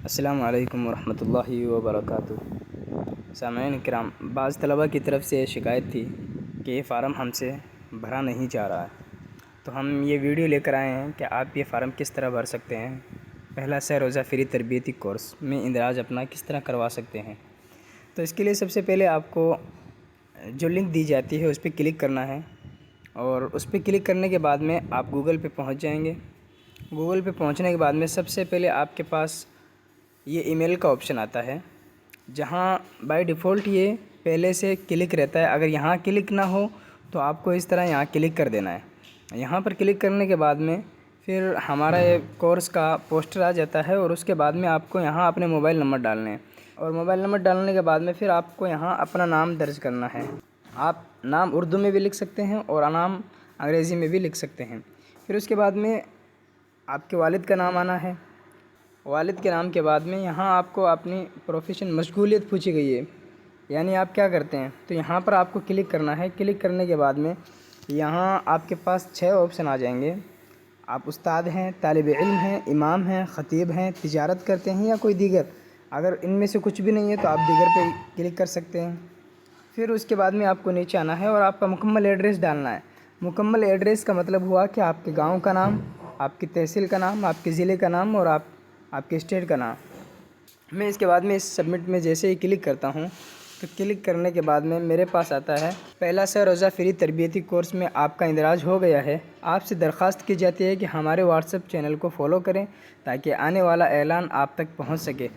السلام علیکم ورحمۃ اللہ وبرکاتہ۔ سامعین کرام، بعض طلباء کی طرف سے یہ شکایت تھی کہ یہ فارم ہم سے بھرا نہیں جا رہا ہے، تو ہم یہ ویڈیو لے کر آئے ہیں کہ آپ یہ فارم کس طرح بھر سکتے ہیں۔ پہلا سہ روزہ فری تربیتی کورس میں اندراج اپنا کس طرح کروا سکتے ہیں۔ تو اس کے لیے سب سے پہلے آپ کو جو لنک دی جاتی ہے اس پہ کلک کرنا ہے، اور اس پہ کلک کرنے کے بعد میں آپ گوگل پہ پہنچ جائیں گے۔ گوگل پہ پہنچنے کے بعد میں سب سے پہلے آپ کے پاس یہ ای میل کا آپشن آتا ہے، جہاں بائی ڈیفالٹ یہ پہلے سے کلک رہتا ہے۔ اگر یہاں کلک نہ ہو تو آپ کو اس طرح یہاں کلک کر دینا ہے۔ یہاں پر کلک کرنے کے بعد میں پھر ہمارا یہ کورس کا پوسٹر آ جاتا ہے، اور اس کے بعد میں آپ کو یہاں اپنے موبائل نمبر ڈالنے ہیں، اور موبائل نمبر ڈالنے کے بعد میں پھر آپ کو یہاں اپنا نام درج کرنا ہے۔ آپ نام اردو میں بھی لکھ سکتے ہیں اور نام انگریزی میں بھی لکھ سکتے ہیں۔ پھر اس کے بعد میں آپ کے والد کا نام آنا ہے۔ والد کے نام کے بعد میں یہاں آپ کو اپنی پروفیشن مشغولیت پوچھی گئی ہے، یعنی آپ کیا کرتے ہیں، تو یہاں پر آپ کو کلک کرنا ہے۔ کلک کرنے کے بعد میں یہاں آپ کے پاس 6 آپشن آ جائیں گے۔ آپ استاد ہیں، طالب علم ہیں، امام ہیں، خطیب ہیں، تجارت کرتے ہیں یا کوئی دیگر۔ اگر ان میں سے کچھ بھی نہیں ہے تو آپ دیگر پہ کلک کر سکتے ہیں۔ پھر اس کے بعد میں آپ کو نیچے آنا ہے اور آپ کا مکمل ایڈریس ڈالنا ہے۔ مکمل ایڈریس کا مطلب ہوا کہ آپ کے گاؤں کا نام، آپ کی تحصیل کا نام، آپ کے ضلع کا نام اور آپ کے اسٹیٹ کا نام۔ میں اس کے بعد میں اس سبمٹ میں جیسے ہی کلک کرتا ہوں تو کلک کرنے کے بعد میں میرے پاس آتا ہے پہلا سہ روزہ فری تربیتی کورس میں آپ کا اندراج ہو گیا ہے۔ آپ سے درخواست کی جاتی ہے کہ ہمارے واٹس ایپ چینل کو فالو کریں تاکہ آنے والا اعلان آپ تک پہنچ سکے،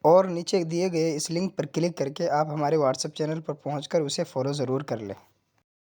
اور نیچے دیے گئے اس لنک پر کلک کر کے آپ ہمارے واٹس ایپ چینل پر پہنچ کر اسے فالو ضرور کر لیں۔